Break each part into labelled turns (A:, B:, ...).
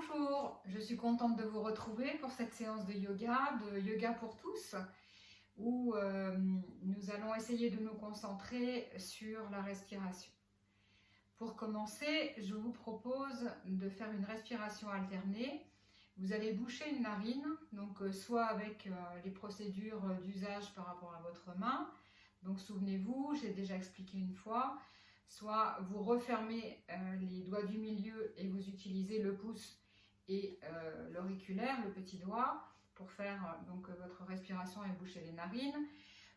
A: Bonjour, je suis contente de vous retrouver pour cette séance de yoga pour tous, où nous allons essayer de nous concentrer sur la respiration. Pour commencer, je vous propose de faire une respiration alternée. Vous allez boucher une narine, donc soit avec les procédures d'usage par rapport à votre main, donc souvenez-vous, j'ai déjà expliqué une fois, soit vous refermez les doigts du milieu et vous utilisez le pouce et l'auriculaire, le petit doigt, pour faire donc votre respiration et boucher les narines.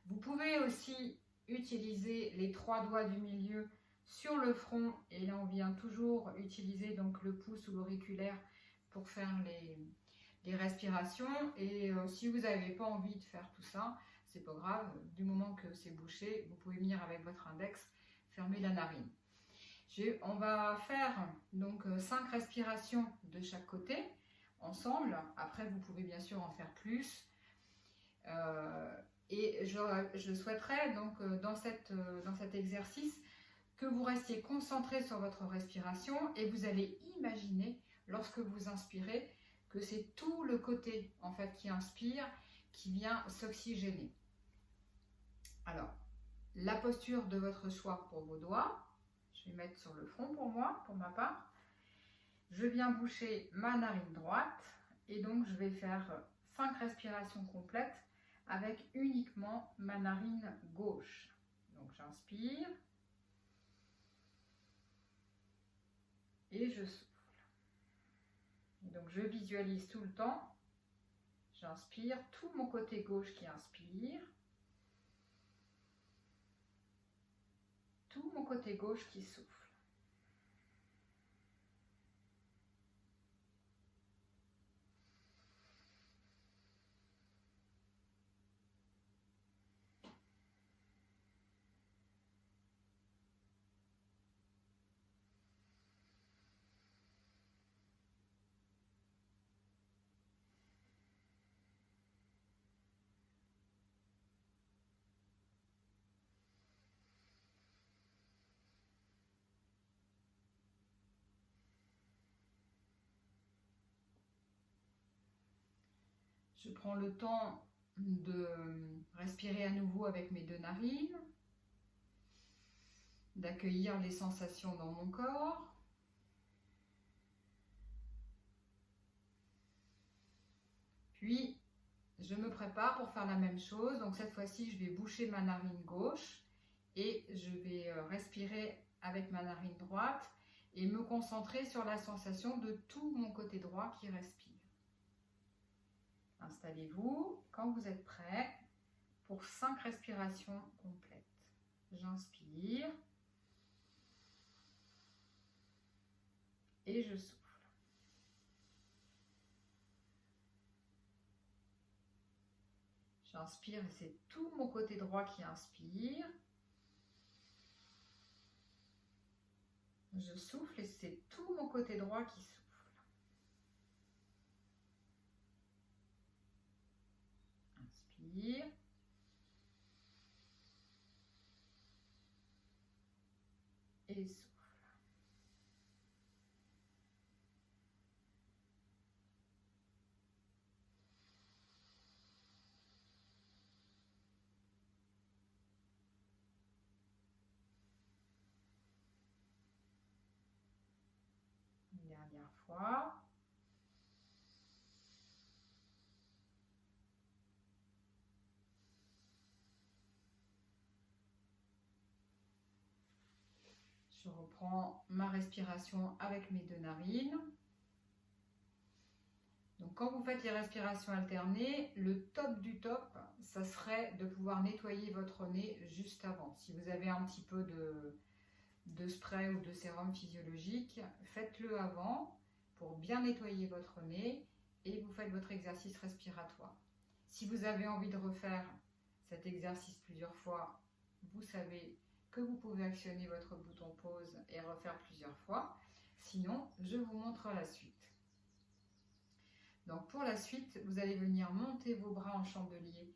A: Vous pouvez aussi utiliser les trois doigts du milieu sur le front, et là on vient toujours utiliser donc le pouce ou l'auriculaire pour faire les respirations. Et si vous n'avez pas envie de faire tout ça, c'est pas grave, du moment que c'est bouché, vous pouvez venir avec votre index fermer la narine. On va faire donc 5 respirations de chaque côté ensemble. Après vous pouvez bien sûr en faire plus. Et je souhaiterais donc dans cet exercice que vous restiez concentré sur votre respiration, et vous allez imaginer lorsque vous inspirez que c'est tout le côté en fait qui inspire, qui vient s'oxygéner. Alors, la posture de votre choix pour vos doigts, je vais mettre sur le front pour moi, pour ma part. Je viens boucher ma narine droite et donc je vais faire 5 respirations complètes avec uniquement ma narine gauche. Donc j'inspire et je souffle. Et donc je visualise tout le temps. J'inspire, tout mon côté gauche qui inspire. Tout mon côté gauche qui souffle. Je prends le temps de respirer à nouveau avec mes deux narines, d'accueillir les sensations dans mon corps. Puis, je me prépare pour faire la même chose. Donc cette fois-ci, je vais boucher ma narine gauche et je vais respirer avec ma narine droite et me concentrer sur la sensation de tout mon côté droit qui respire. Installez-vous quand vous êtes prêt pour 5 respirations complètes. J'inspire et je souffle. J'inspire et c'est tout mon côté droit qui inspire. Je souffle et c'est tout mon côté droit qui souffle. Inspire. Et souffle. Une dernière fois. Je reprends ma respiration avec mes deux narines. Donc quand vous faites les respirations alternées, le top du top, ça serait de pouvoir nettoyer votre nez juste avant. Si vous avez un petit peu de spray ou de sérum physiologique, faites-le avant pour bien nettoyer votre nez et vous faites votre exercice respiratoire. Si vous avez envie de refaire cet exercice plusieurs fois, vous savez que vous pouvez actionner votre bouton pause et refaire plusieurs fois. Sinon, je vous montre la suite. Donc pour la suite, vous allez venir monter vos bras en chandelier.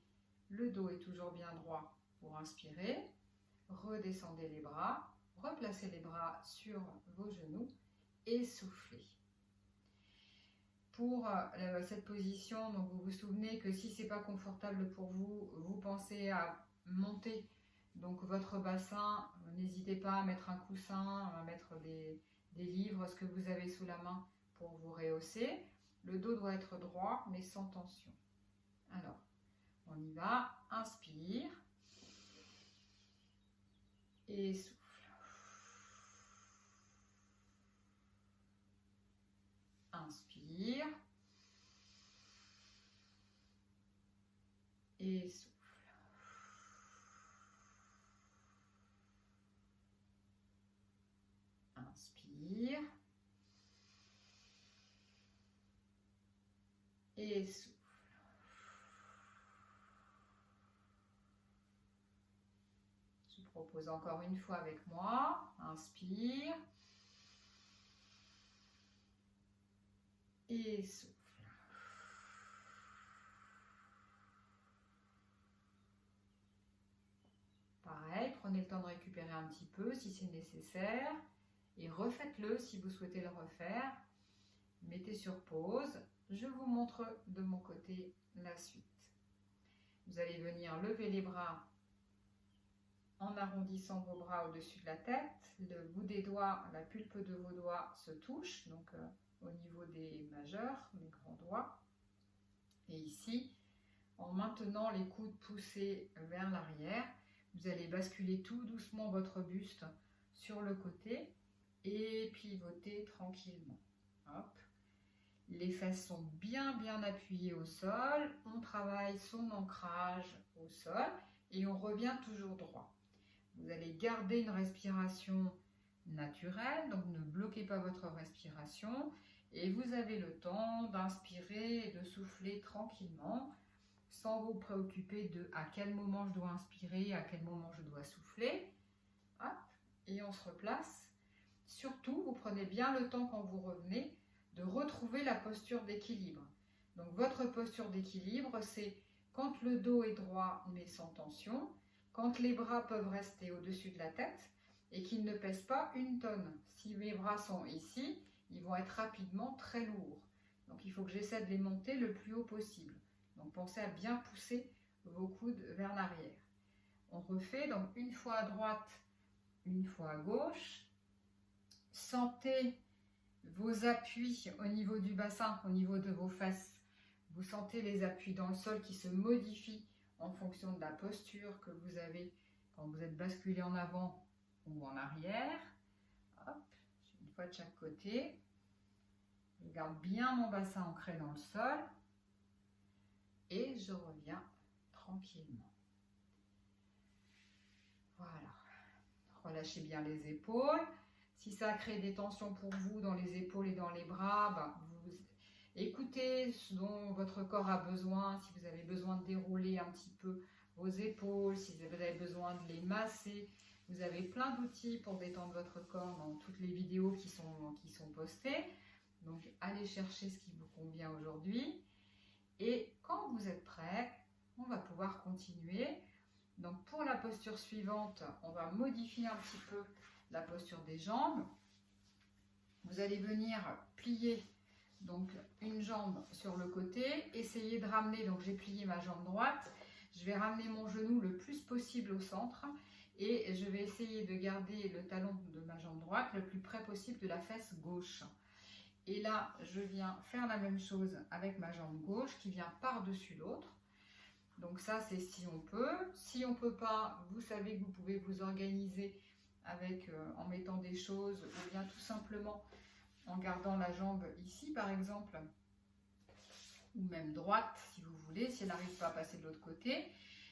A: Le dos est toujours bien droit pour inspirer. Redescendez les bras, replacez les bras sur vos genoux et soufflez. pour cette position, donc vous vous souvenez que si c'est pas confortable pour vous, vous pensez à monter donc votre bassin. N'hésitez pas à mettre un coussin, à mettre des livres, ce que vous avez sous la main pour vous rehausser. Le dos doit être droit mais sans tension. Alors, on y va. Inspire et souffle. Inspire et souffle. Inspire et souffle. Je vous propose encore une fois avec moi. Inspire et souffle. Pareil, prenez le temps de récupérer un petit peu si c'est nécessaire et refaites-le si vous souhaitez le refaire. Mettez sur pause. Je vous montre de mon côté la suite. Vous allez venir lever les bras en arrondissant vos bras au-dessus de la tête. Le bout des doigts, la pulpe de vos doigts se touche, donc au niveau des majeurs, les grands doigts. Et ici, en maintenant les coudes poussés vers l'arrière, vous allez basculer tout doucement votre buste sur le côté et pivoter tranquillement. Hop. Les fesses sont bien appuyées au sol. On travaille son ancrage au sol et on revient toujours droit. Vous allez garder une respiration naturelle, donc ne bloquez pas votre respiration et vous avez le temps d'inspirer et de souffler tranquillement sans vous préoccuper de à quel moment je dois inspirer, à quel moment je dois souffler. Hop, et on se replace. Surtout, vous prenez bien le temps quand vous revenez de retrouver la posture d'équilibre. Donc votre posture d'équilibre, c'est quand le dos est droit mais sans tension, quand les bras peuvent rester au-dessus de la tête et qu'ils ne pèsent pas une tonne. Si mes bras sont ici, ils vont être rapidement très lourds. Donc il faut que j'essaie de les monter le plus haut possible. Donc pensez à bien pousser vos coudes vers l'arrière. On refait donc une fois à droite, une fois à gauche. Sentez vos appuis au niveau du bassin, au niveau de vos fesses. Vous sentez les appuis dans le sol qui se modifient en fonction de la posture que vous avez quand vous êtes basculé en avant ou en arrière. Hop, une fois de chaque côté. Je garde bien mon bassin ancré dans le sol et je reviens tranquillement. Voilà. Relâchez bien les épaules. Si ça crée des tensions pour vous dans les épaules et dans les bras, vous écoutez ce dont votre corps a besoin. Si vous avez besoin de dérouler un petit peu vos épaules, si vous avez besoin de les masser, vous avez plein d'outils pour détendre votre corps dans toutes les vidéos qui sont postées. Donc allez chercher ce qui vous convient aujourd'hui. Et quand vous êtes prêt, on va pouvoir continuer. Donc pour la posture suivante, on va modifier un petit peu la posture des jambes. Vous allez venir plier donc une jambe sur le côté, essayez de ramener, donc j'ai plié ma jambe droite, je vais ramener mon genou le plus possible au centre et je vais essayer de garder le talon de ma jambe droite le plus près possible de la fesse gauche. Et là, je viens faire la même chose avec ma jambe gauche qui vient par-dessus l'autre. Donc ça, c'est si on peut. Si on ne peut pas, vous savez que vous pouvez vous organiser avec, en mettant des choses ou bien tout simplement en gardant la jambe ici par exemple, ou même droite si vous voulez, si elle n'arrive pas à passer de l'autre côté.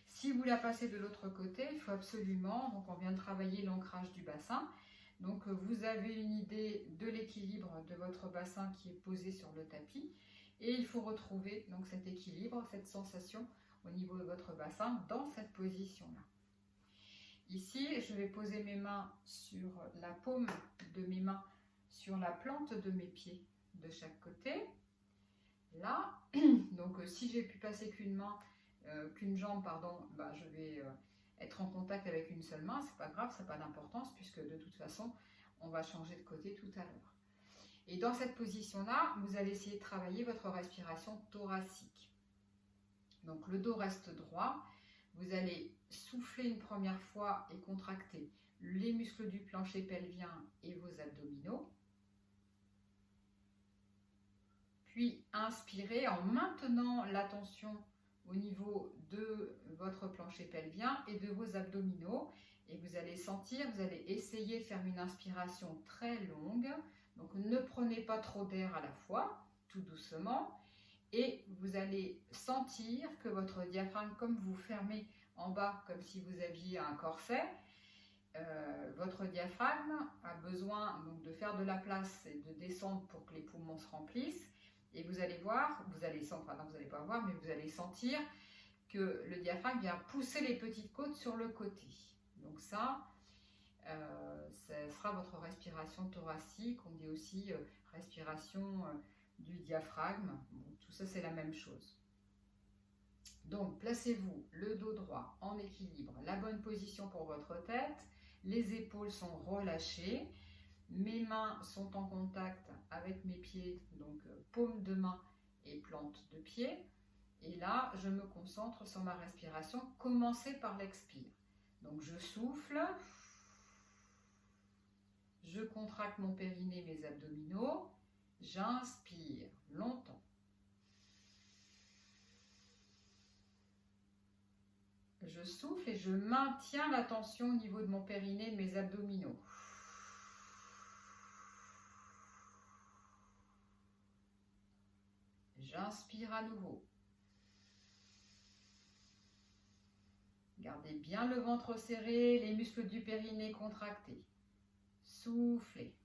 A: Si vous la passez de l'autre côté, il faut absolument, donc on vient de travailler l'ancrage du bassin, donc vous avez une idée de l'équilibre de votre bassin qui est posé sur le tapis et il faut retrouver donc cet équilibre, cette sensation au niveau de votre bassin dans cette position-là. Ici, je vais poser mes mains sur la paume de mes mains, sur la plante de mes pieds de chaque côté. Là, donc si j'ai pu passer qu'une jambe, je vais être en contact avec une seule main, c'est pas grave, ça n'a pas d'importance puisque de toute façon, on va changer de côté tout à l'heure. Et dans cette position-là, vous allez essayer de travailler votre respiration thoracique. Donc le dos reste droit. Vous allez souffler une première fois et contracter les muscles du plancher pelvien et vos abdominaux. Puis inspirez en maintenant la tension au niveau de votre plancher pelvien et de vos abdominaux. Et vous allez sentir, vous allez essayer de faire une inspiration très longue. Donc ne prenez pas trop d'air à la fois, tout doucement. Et vous allez sentir que votre diaphragme, comme vous fermez en bas, comme si vous aviez un corset, votre diaphragme a besoin donc de faire de la place et de descendre pour que les poumons se remplissent. Et vous allez voir, vous allez sentir, enfin non, vous n'allez pas voir, mais vous allez sentir que le diaphragme vient pousser les petites côtes sur le côté. Donc ça sera votre respiration thoracique. On dit aussi respiration du diaphragme. Bon, tout ça, c'est la même chose. Donc, placez-vous le dos droit en équilibre, la bonne position pour votre tête. Les épaules sont relâchées. Mes mains sont en contact avec mes pieds, donc paume de main et plante de pied. Et là, je me concentre sur ma respiration. Commencez par l'expire. Donc, je souffle. Je contracte mon périnée, mes abdominaux. J'inspire longtemps. Je souffle et je maintiens la tension au niveau de mon périnée et de mes abdominaux. J'inspire à nouveau. Gardez bien le ventre serré, les muscles du périnée contractés. Soufflez.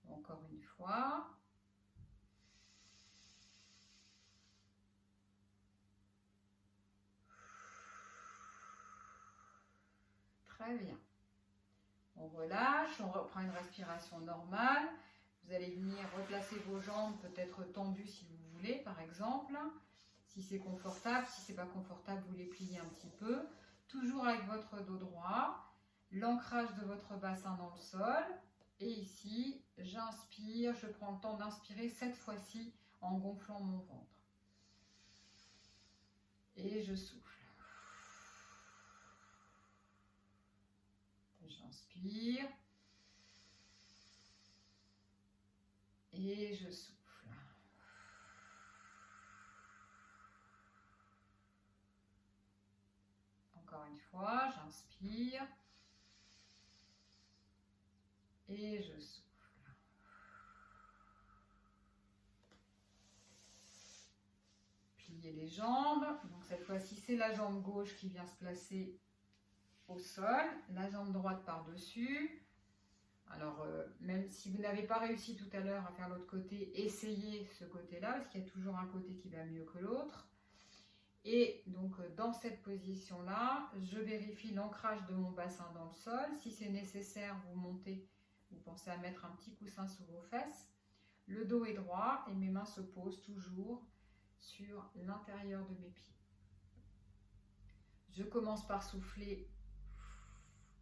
A: Encore une fois. Très bien. On relâche, on reprend une respiration normale. Vous allez venir replacer vos jambes, peut-être tendues si vous voulez, par exemple. Si c'est confortable, si c'est pas confortable, vous les pliez un petit peu. Toujours avec votre dos droit, l'ancrage de votre bassin dans le sol. Et ici, j'inspire, je prends le temps d'inspirer cette fois-ci en gonflant mon ventre. Et je souffle. J'inspire. Et je souffle. Encore une fois, j'inspire. Et je souffle. Pliez les jambes. Donc cette fois-ci, c'est la jambe gauche qui vient se placer au sol, la jambe droite par-dessus. Alors, même si vous n'avez pas réussi tout à l'heure à faire l'autre côté, essayez ce côté-là, parce qu'il y a toujours un côté qui va mieux que l'autre. Et donc, dans cette position-là, je vérifie l'ancrage de mon bassin dans le sol. Si c'est nécessaire, vous montez, vous pensez à mettre un petit coussin sous vos fesses. Le dos est droit et mes mains se posent toujours sur l'intérieur de mes pieds. Je commence par souffler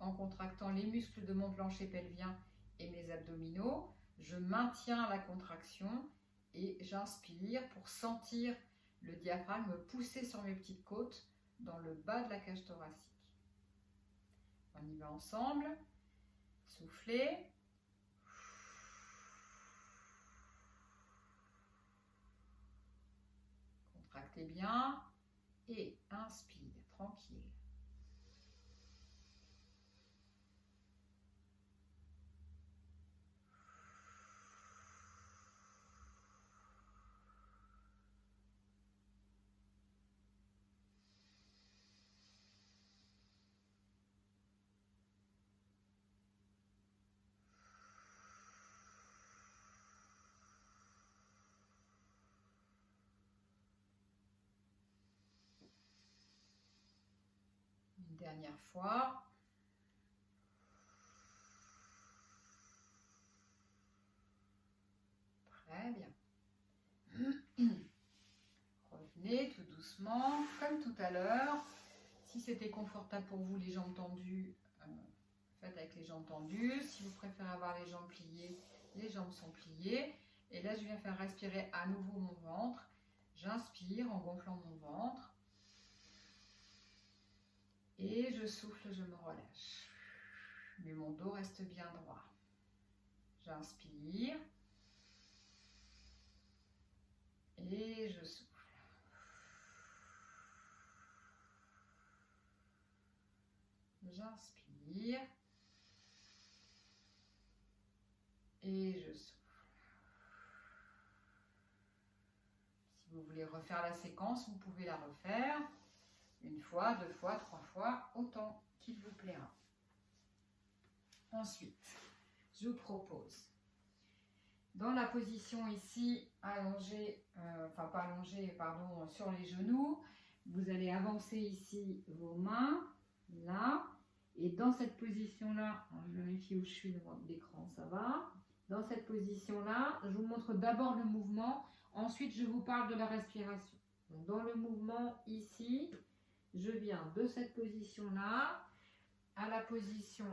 A: en contractant les muscles de mon plancher pelvien et mes abdominaux. Je maintiens la contraction et j'inspire pour sentir le diaphragme pousser sur mes petites côtes dans le bas de la cage thoracique. On y va ensemble. Soufflez. Contractez bien et inspire, tranquille. Une dernière fois. Très bien. Revenez tout doucement, comme tout à l'heure. Si c'était confortable pour vous, les jambes tendues, faites avec les jambes tendues. Si vous préférez avoir les jambes pliées, les jambes sont pliées. Et là, je viens faire respirer à nouveau mon ventre. J'inspire en gonflant mon ventre. Et je souffle, je me relâche. Mais mon dos reste bien droit. J'inspire. Et je souffle. J'inspire. Et je souffle. Si vous voulez refaire la séquence, vous pouvez la refaire. Une fois, deux fois, trois fois, autant qu'il vous plaira. Ensuite, je vous propose, dans la position ici, allongée, enfin pas allongée, pardon, sur les genoux, vous allez avancer ici vos mains, là, et dans cette position-là, je vérifie où je suis devant l'écran, ça va. Dans cette position-là, je vous montre d'abord le mouvement, ensuite je vous parle de la respiration. Donc, dans le mouvement ici, je viens de cette position-là à la position,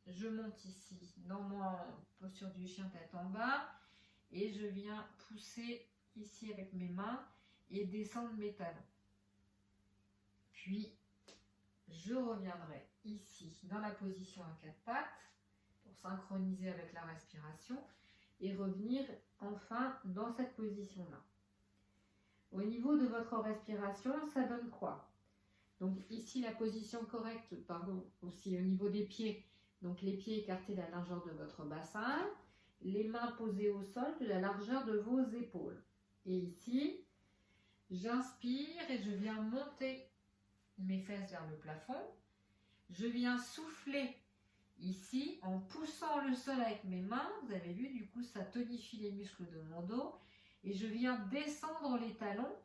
A: je monte ici dans mon posture du chien tête en bas et je viens pousser ici avec mes mains et descendre mes talons. Puis, je reviendrai ici dans la position à quatre pattes pour synchroniser avec la respiration et revenir enfin dans cette position-là. Au niveau de votre respiration, ça donne quoi? Donc ici, la position correcte, pardon, aussi au niveau des pieds. Donc les pieds écartés de la largeur de votre bassin, les mains posées au sol de la largeur de vos épaules. Et ici, j'inspire et je viens monter mes fesses vers le plafond. Je viens souffler ici en poussant le sol avec mes mains. Vous avez vu, du coup, ça tonifie les muscles de mon dos. Et je viens descendre les talons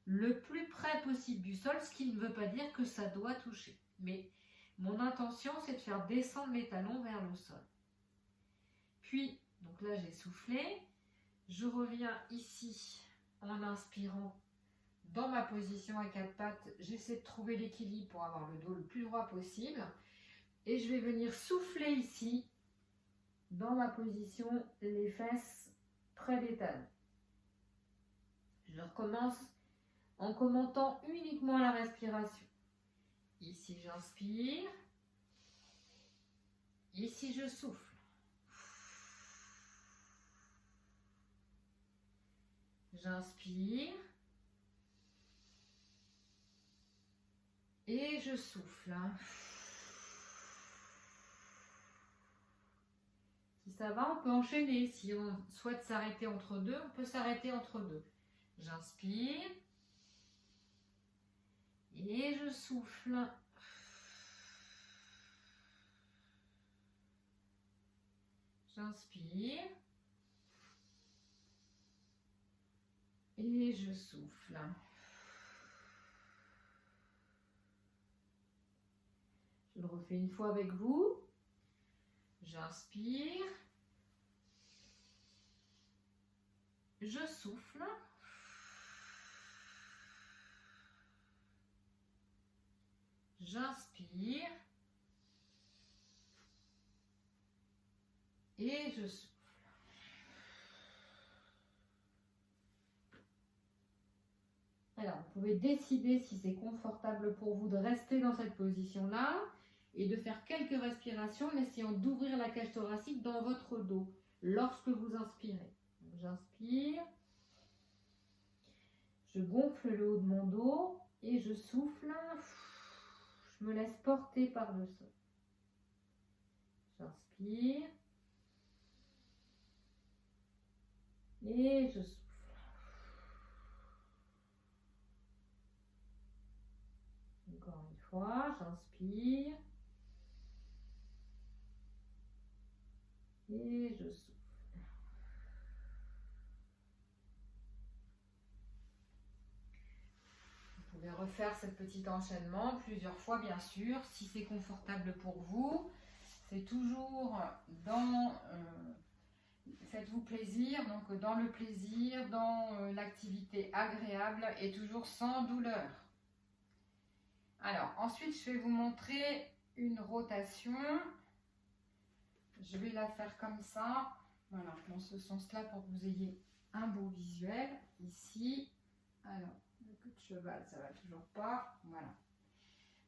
A: le plus près possible du sol, ce qui ne veut pas dire que ça doit toucher. Mais mon intention, c'est de faire descendre mes talons vers le sol. Puis, donc là, j'ai soufflé. Je reviens ici en inspirant dans ma position à quatre pattes. J'essaie de trouver l'équilibre pour avoir le dos le plus droit possible. Et je vais venir souffler ici, dans ma position, les fesses près des talons. Je recommence en commentant uniquement la respiration. Ici, j'inspire. Ici, je souffle. J'inspire. Et je souffle. Si ça va, on peut enchaîner. Si on souhaite s'arrêter entre deux, on peut s'arrêter entre deux. J'inspire. Et je souffle. J'inspire. Et je souffle. Je le refais une fois avec vous. J'inspire. Je souffle. J'inspire. Et je souffle. Alors, vous pouvez décider si c'est confortable pour vous de rester dans cette position-là et de faire quelques respirations en essayant d'ouvrir la cage thoracique dans votre dos lorsque vous inspirez. J'inspire, je gonfle le haut de mon dos et je souffle. Je me laisse porter par le sol. J'inspire et je souffle. Encore une fois, j'inspire et je souffle. Vous pouvez refaire ce petit enchaînement plusieurs fois, bien sûr, si c'est confortable pour vous. C'est toujours dans Faites-vous plaisir, donc dans le plaisir, dans l'activité agréable et toujours sans douleur. Alors, ensuite, je vais vous montrer une rotation. Je vais la faire comme ça, voilà, dans ce sens-là pour que vous ayez un beau visuel. Ici, alors, le queue de cheval, ça va toujours pas, voilà.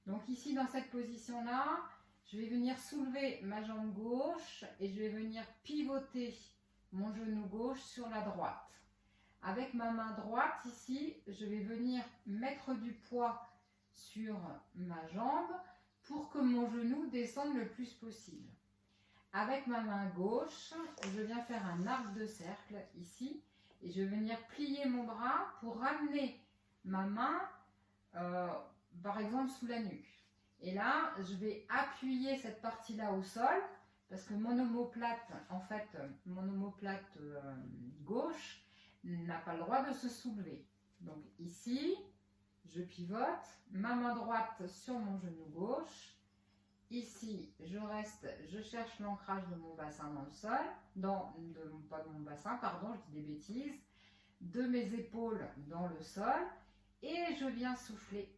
A: Donc ici, dans cette position-là, je vais venir soulever ma jambe gauche et je vais venir pivoter mon genou gauche sur la droite. Avec ma main droite, ici, je vais venir mettre du poids sur ma jambe pour que mon genou descende le plus possible. Avec ma main gauche, je viens faire un arc de cercle ici et je vais venir plier mon bras pour ramener ma main, par exemple, sous la nuque. Et là, je vais appuyer cette partie-là au sol parce que mon omoplate, en fait, mon omoplate gauche n'a pas le droit de se soulever. Donc ici, je pivote, ma main droite sur mon genou gauche. Ici, je cherche l'ancrage de mon bassin dans le sol, pas de mon bassin, pardon, je dis des bêtises, de mes épaules dans le sol et je viens souffler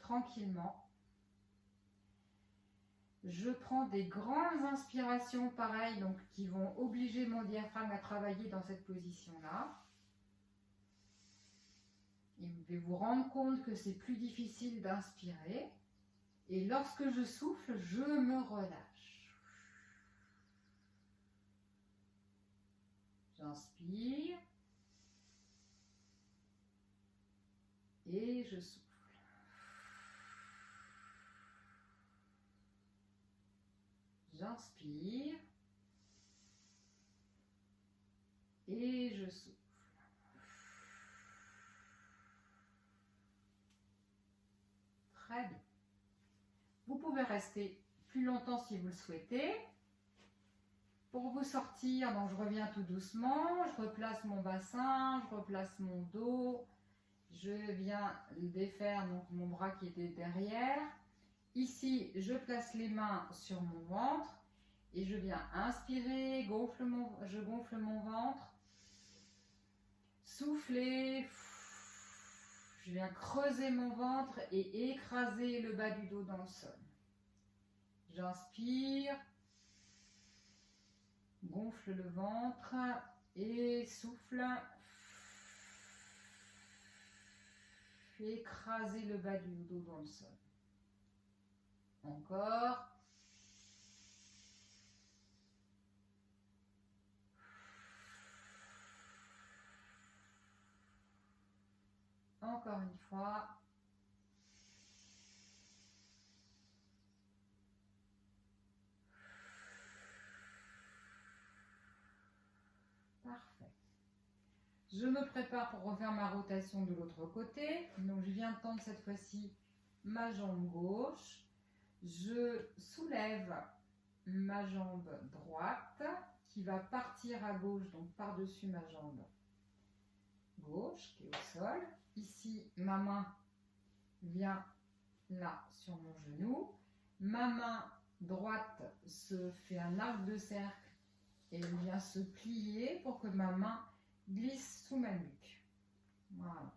A: tranquillement. Je prends des grandes inspirations pareilles, donc qui vont obliger mon diaphragme à travailler dans cette position-là. Et vous devez vous rendre compte que c'est plus difficile d'inspirer. Et lorsque je souffle, je me relâche. J'inspire. Et je souffle. J'inspire. Et je souffle. Très bien. Vous pouvez rester plus longtemps si vous le souhaitez. Pour vous sortir, donc je reviens tout doucement, je replace mon bassin, je replace mon dos, je viens défaire donc mon bras qui était derrière. Ici, je place les mains sur mon ventre et je viens inspirer, je gonfle mon ventre, souffler, je viens creuser mon ventre et écraser le bas du dos dans le sol. J'inspire, gonfle le ventre et souffle. Écraser le bas du dos dans le sol. Encore. Encore une fois. Parfait. Je me prépare pour refaire ma rotation de l'autre côté. Donc je viens tendre cette fois-ci ma jambe gauche. Je soulève ma jambe droite qui va partir à gauche, donc par-dessus ma jambe gauche qui est au sol. Ici, ma main vient là sur mon genou. Ma main droite se fait un arc de cercle et vient se plier pour que ma main glisse sous ma nuque. Voilà.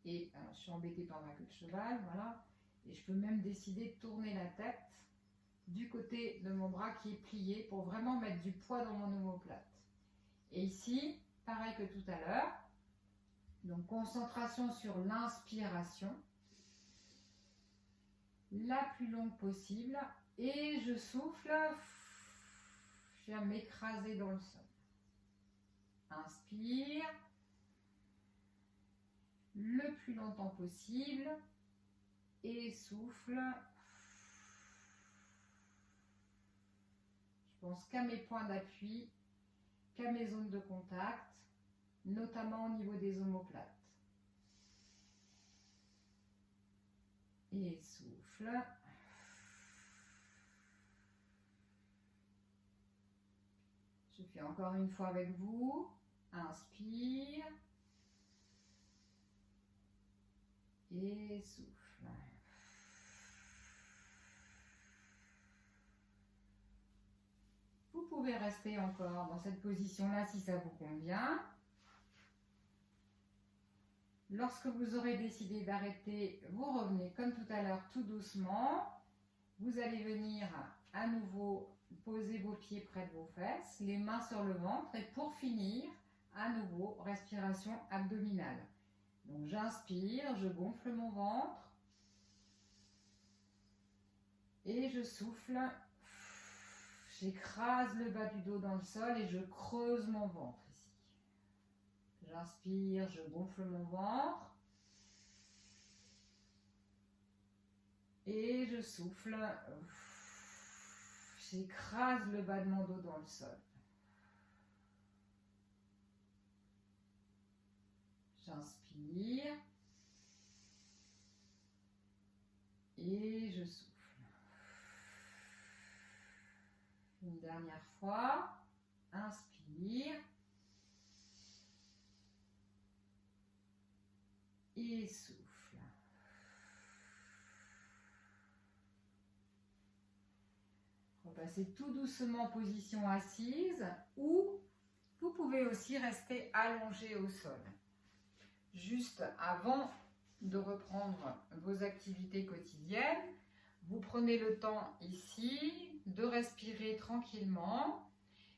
A: Et je suis embêtée par ma queue de cheval, voilà. Et je peux même décider de tourner la tête du côté de mon bras qui est plié pour vraiment mettre du poids dans mon omoplate. Et ici, pareil que tout à l'heure. Donc concentration sur l'inspiration, la plus longue possible. Et je souffle, je viens m'écraser dans le sol. Inspire, le plus longtemps possible. Et souffle. Je pense qu'à mes points d'appui, qu'à mes zones de contact, notamment au niveau des omoplates. Et souffle. Je fais encore une fois avec vous. Inspire. Et souffle. Vous pouvez rester encore dans cette position-là si ça vous convient. Lorsque vous aurez décidé d'arrêter, vous revenez comme tout à l'heure tout doucement. Vous allez venir à nouveau poser vos pieds près de vos fesses, les mains sur le ventre et pour finir, à nouveau, respiration abdominale. Donc j'inspire, je gonfle mon ventre et je souffle. J'écrase le bas du dos dans le sol et je creuse mon ventre ici. J'inspire, je gonfle mon ventre. Et je souffle. J'écrase le bas de mon dos dans le sol. J'inspire. Et je souffle. Une dernière fois. Inspire. Et souffle. Repassez tout doucement en position assise ou vous pouvez aussi rester allongé au sol. Juste avant de reprendre vos activités quotidiennes, vous prenez le temps ici de respirer tranquillement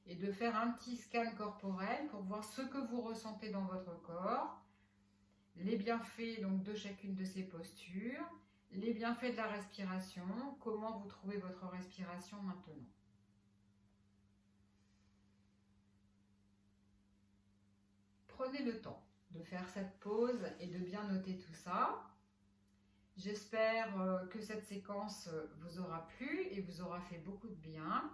A: et de faire un petit scan corporel pour voir ce que vous ressentez dans votre corps, les bienfaits donc de chacune de ces postures, les bienfaits de la respiration, comment vous trouvez votre respiration maintenant. Prenez le temps de faire cette pause et de bien noter tout ça. J'espère que cette séquence vous aura plu et vous aura fait beaucoup de bien.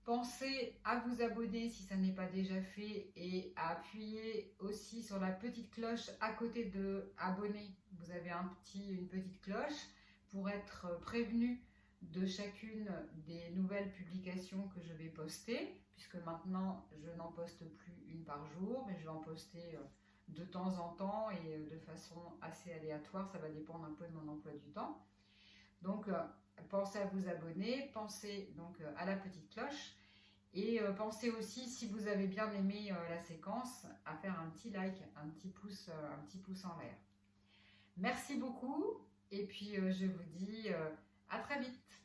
A: Pensez à vous abonner si ça n'est pas déjà fait et à appuyer aussi sur la petite cloche à côté de abonner. Vous avez une petite cloche pour être prévenu de chacune des nouvelles publications que je vais poster, puisque maintenant je n'en poste plus une par jour, mais je vais en poster de temps en temps et de façon assez aléatoire. Ça va dépendre un peu de mon emploi du temps. Donc pensez à vous abonner, pensez donc à la petite cloche et pensez aussi, si vous avez bien aimé la séquence, à faire un petit like, un petit pouce en l'air. Merci beaucoup et puis je vous dis à très vite.